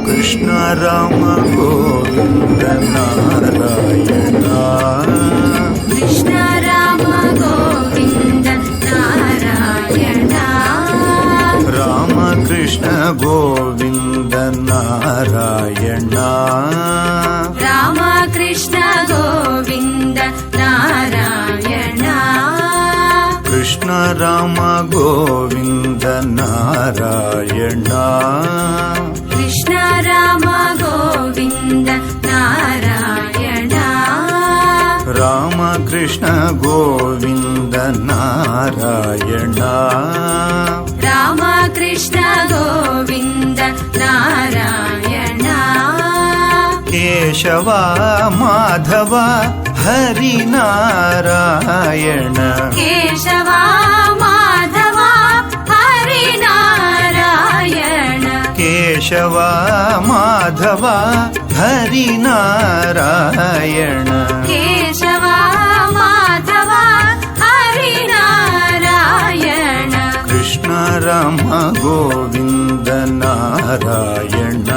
Krishna Rama Govinda Narayana Krishna Rama Govinda Narayana Rama Krishna Govinda Narayana Rama Krishna Govinda Narayana Krishna Rama Govinda Narayana Krishna Rama Govinda Narayana Rama Krishna Govinda Narayana Rama Krishna Govinda Narayana Keshava Madhava Hari Narayana Keshava Madhava Hari Narayana Keshava Madhava Hari Narayana Keshava Madhava Hari Narayana Krishna Rama Govinda Narayana